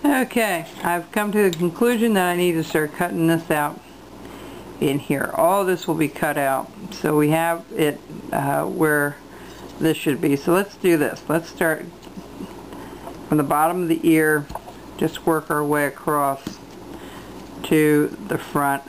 Okay, I've come to the conclusion that I need to start cutting this out in here. All this will be cut out, so we have it where this should be. So let's do this. Let's start from the bottom of the ear, just work our way across to the front.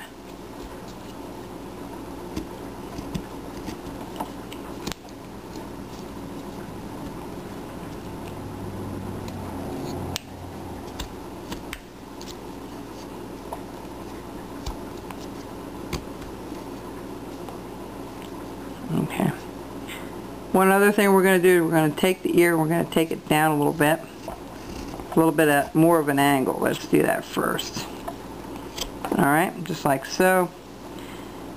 Okay. One other thing we're going to do, we're going to take the ear, we're going to take it down a little bit at more of an angle. Let's do that first. Alright, just like so.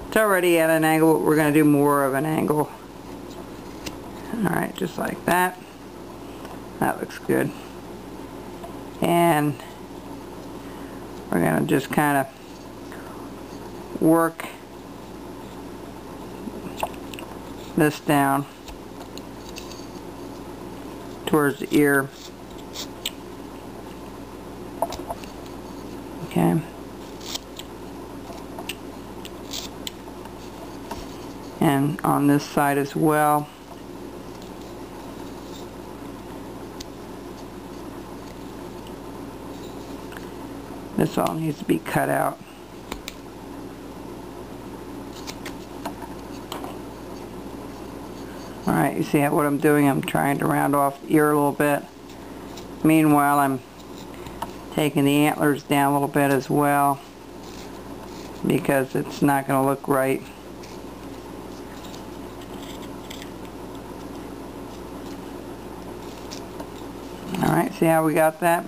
It's already at an angle, but we're going to do more of an angle. Alright, just like that. That looks good. And we're going to just kind of work this down towards the ear. Okay. And on this side as well. This all needs to be cut out. Alright, you see what I'm doing? I'm trying to round off the ear a little bit. Meanwhile, I'm taking the antlers down a little bit as well, because it's not going to look right. Alright, see how we got that?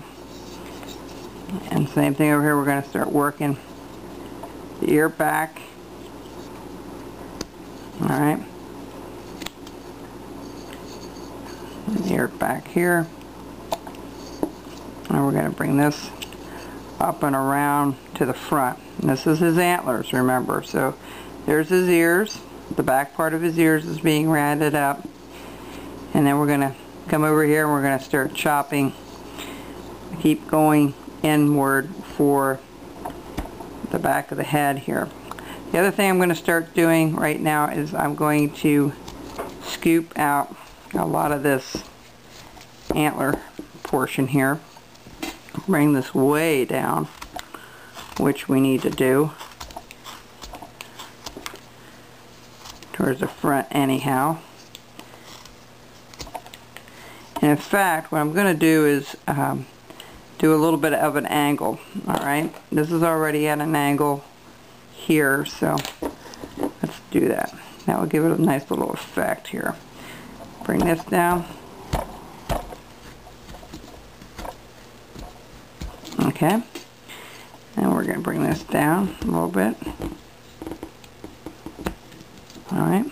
And same thing over here, we're going to start working the ear back. Alright. The ear back here. And we're going to bring this up and around to the front. And this is his antlers, remember. So there's his ears. The back part of his ears is being rounded up. And then we're going to come over here and we're going to start chopping. Keep going inward for the back of the head here. The other thing I'm going to start doing right now is I'm going to scoop out a lot of this antler portion here. Bring this way down, which we need to do towards the front anyhow. And in fact, what I'm going to do is do a little bit of an angle. Alright, this is already at an angle here, so let's do that. That will give it a nice little effect here. Bring this down. Okay, and we're going to bring this down a little bit. Alright.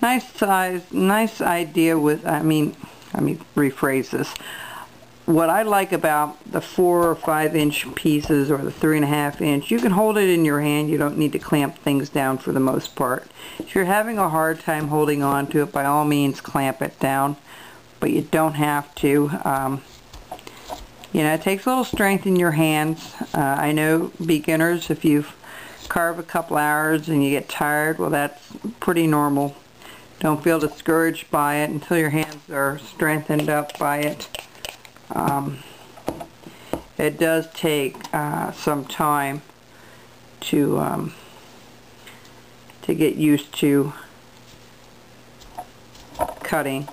Nice size, nice idea with, let me rephrase this. What I like about the 4 or 5 inch pieces or the 3.5 inch, you can hold it in your hand. You don't need to clamp things down for the most part. If you're having a hard time holding on to it, by all means clamp it down, but you don't have to. You know, it takes a little strength in your hands. I know beginners, if you carve a couple hours and you get tired, well, that's pretty normal. Don't feel discouraged by it until your hands are strengthened up by it. It does take some time to get used to cutting.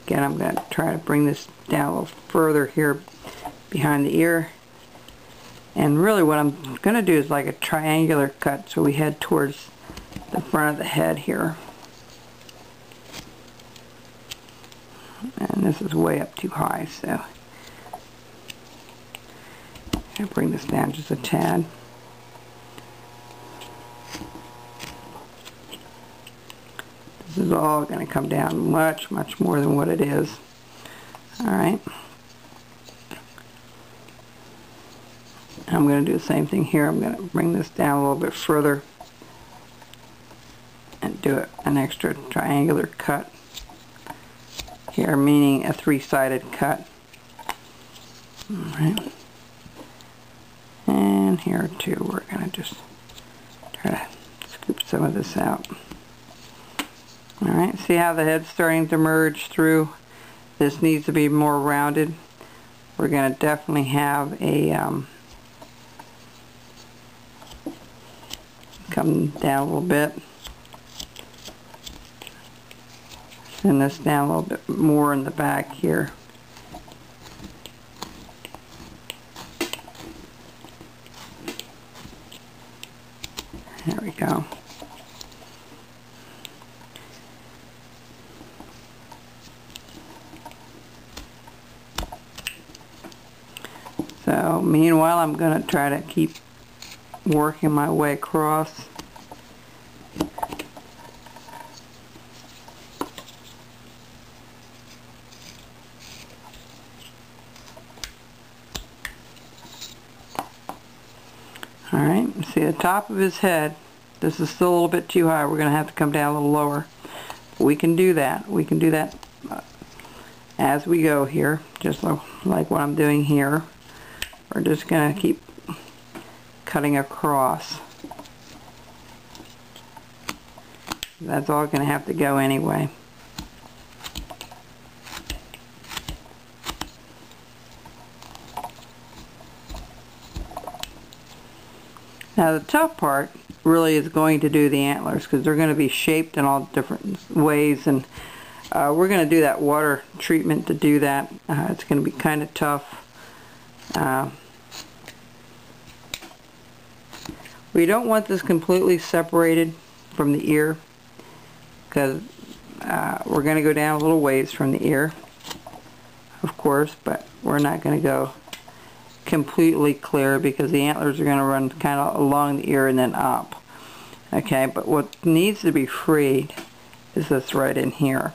Again, I'm going to try to bring this down a little further here behind the ear. And really what I'm going to do is like a triangular cut, so we head towards the front of the head here. And this is way up too high, so I'll bring this down just a tad. This is all going to come down much, much more than what it is. Alright. I'm going to do the same thing here. I'm going to bring this down a little bit further and do an extra triangular cut here, meaning a three-sided cut. Alright. And here too, we're going to just try to scoop some of this out. Alright, see how the head's starting to merge through? This needs to be more rounded. We're going to definitely have a come down a little bit. Send this down a little bit more in the back here. There we go. So meanwhile, I'm going to try to keep working my way across. Alright, see the top of his head, this is still a little bit too high. We're going to have to come down a little lower. We can do that. We can do that as we go here, just like what I'm doing here. We're just going to keep cutting across. That's all going to have to go anyway. Now the tough part really is going to do the antlers, because they're going to be shaped in all different ways, and we're going to do that water treatment to do that. It's going to be kind of tough. We don't want this completely separated from the ear, because we're going to go down a little ways from the ear, of course, but we're not going to go completely clear, because the antlers are going to run kind of along the ear and then up. Okay, but what needs to be freed is this right in here.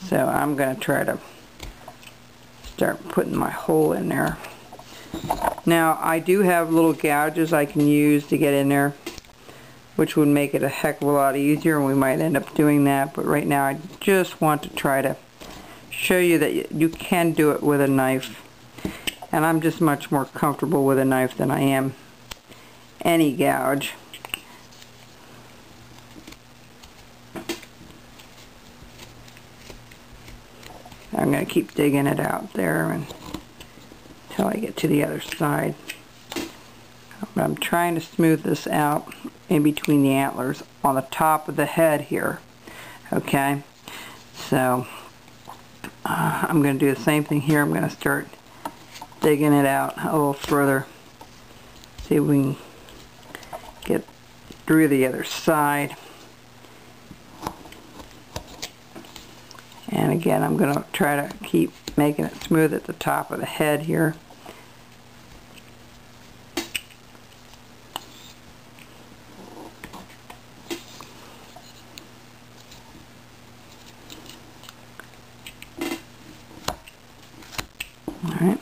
So I'm going to try to start putting my hole in there. Now I do have little gouges I can use to get in there, which would make it a heck of a lot easier, and we might end up doing that, but right now I just want to try to show you that you can do it with a knife. And I'm just much more comfortable with a knife than I am any gouge. I'm going to keep digging it out there until I get to the other side. But I'm trying to smooth this out in between the antlers on the top of the head here. Okay, so I'm going to do the same thing here. I'm going to start digging it out a little further. See if we can get through the other side. And again, I'm going to try to keep making it smooth at the top of the head here. Alright.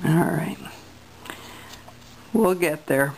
Alright. We'll get there.